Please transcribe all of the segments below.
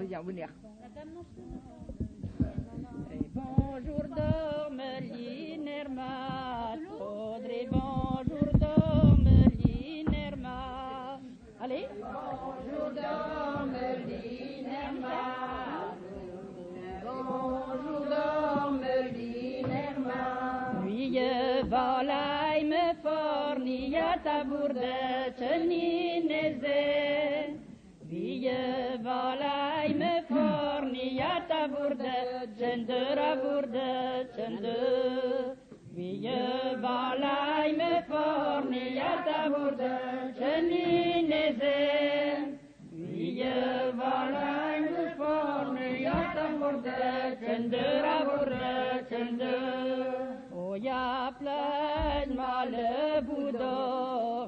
bien venir. Bonjour Dormeline Hermat, Audrey, bonjour Dormeline Hermat. Allez. Bonjour Dormeline Hermat, bonjour Dormeline Hermat. Lui valaï me forni à ta bourde, chenineze. Vie valaï me forni à ta bourde, cendera bourde, cende. Vie valaï me forni à ta bourde, chenineze. Vie valaï me forni à ta bourde, cendera bourde, cende. O ya plein male budo,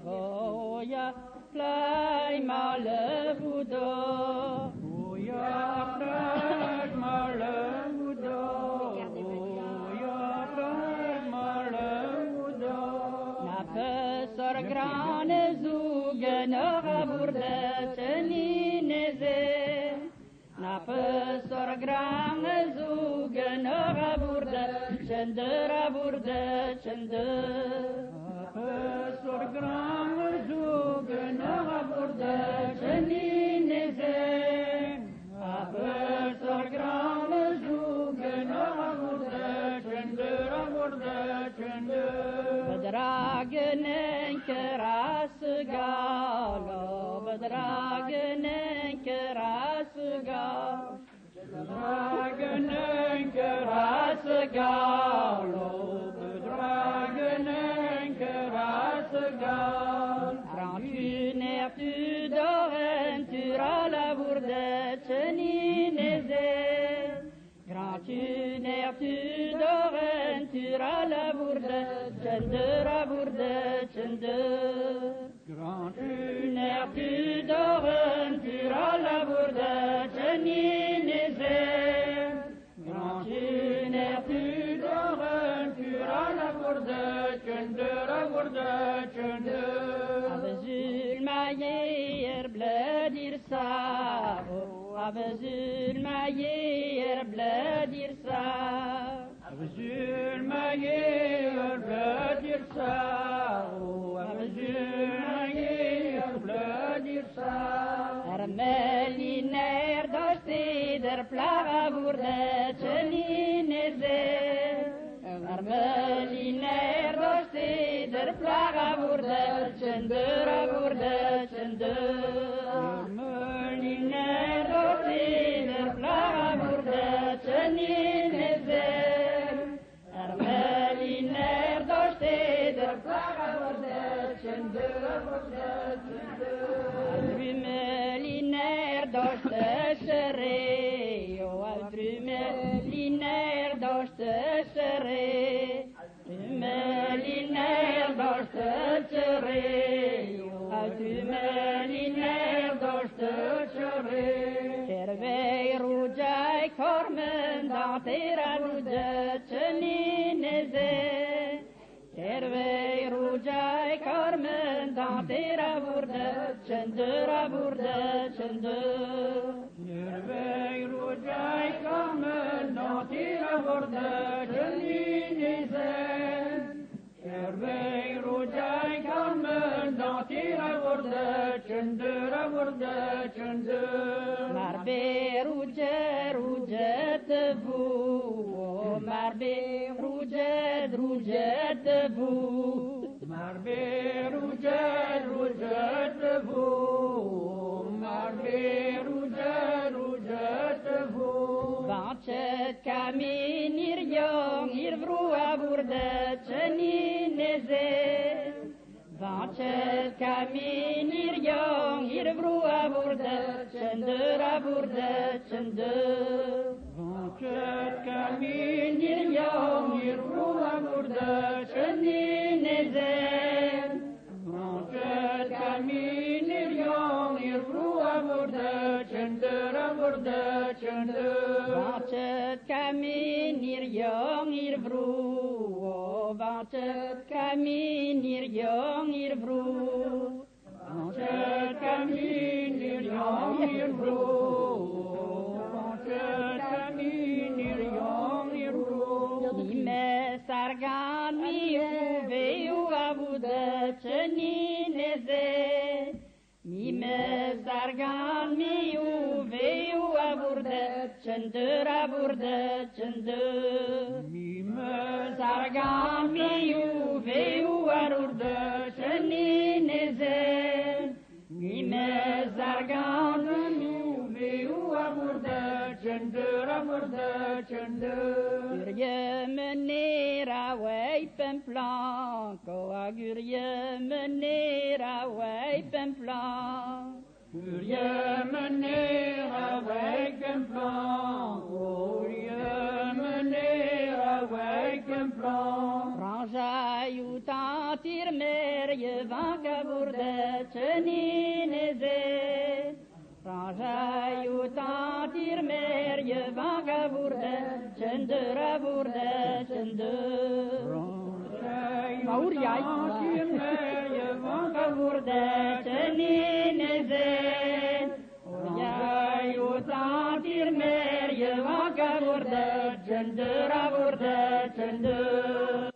o ya plein male budo, o ya plein male budo, o ya plein male budo. Na pesor grane zugenora burde chenineze, na pesor grane zugenora burde, cendera burde, cende. Na pesor grane zugenora burde chenineze, na pesor grane zugenora burde, cendera burde, cende. Bedragenen keras galo, bedragenen keras galo. Bedragenen keras galo, bedragenen keras galo. Rancune tu d'orentura la bourde chenineze. Rancune tu d'orentura la bourde, cendera bourde, cende. Rancune tu d'orentura la bourde chenineze. Rancune tu d'orentura la bourde, cendera bourde, cende. Abezul mayer bledir savo, abezul mayer bledir savo. Abezul mayer bledir savo, abezul mayer bledir savo. Ermeliner dostider plaga burde chenineze. Ermeliner dostider plaga burde, cendera burde, cende. Ermeliner dostider plaga burde chenineze. Ermeliner dostider plaga burde, cendera burde, cende. Ermeliner dostesere, o ermeliner dostesere. Ermeliner dostesere, o ermeliner dostesere. Tervei rujai kormen dantera rude chenineze. Tervei rujai kormen dantera burde, cendera burde, cende. Tervei rujai kormen dantera burde chenineze. Tervei rujai kormen dantera burde, cendera burde, cende. Marbe rujet bu, marbe rujet bu. Marbe rujet bu, marbe rujet bu. Vanchet kamin iryong irvrua burde chenineze. Vanchet kamin iryong irvrua burde, cendera burde, cende. Vanchet kamin iryong irvrua burde chenineze. Vanchet kamin iryong irvrua burde, cendera burde, cende. Vanchet kamin iryong irvrua, vanchet kamin iryong irvrua. Vanchet kamin iryong irvrua. Mime sargan miu veiu avuda cenineze. Mime sargan miu veiu avurda cendera burda cender. Mime sargan miu veiu arurda cenineze. Mime sargan miu veiu avurda cendera burda cender. Gurje menera wei pemplan, koa gurje menera wei pemplan. Gurje menera wei pemplan, gurje menera wei pemplan. Ranja jutantir merje vanka burde cenineze. Ranja jutantir merje vanka burde cendera burde cender. Ranja jutantir merje vanka burde cenineze. Ranja jutantir merje vanka burde cendera burde cender.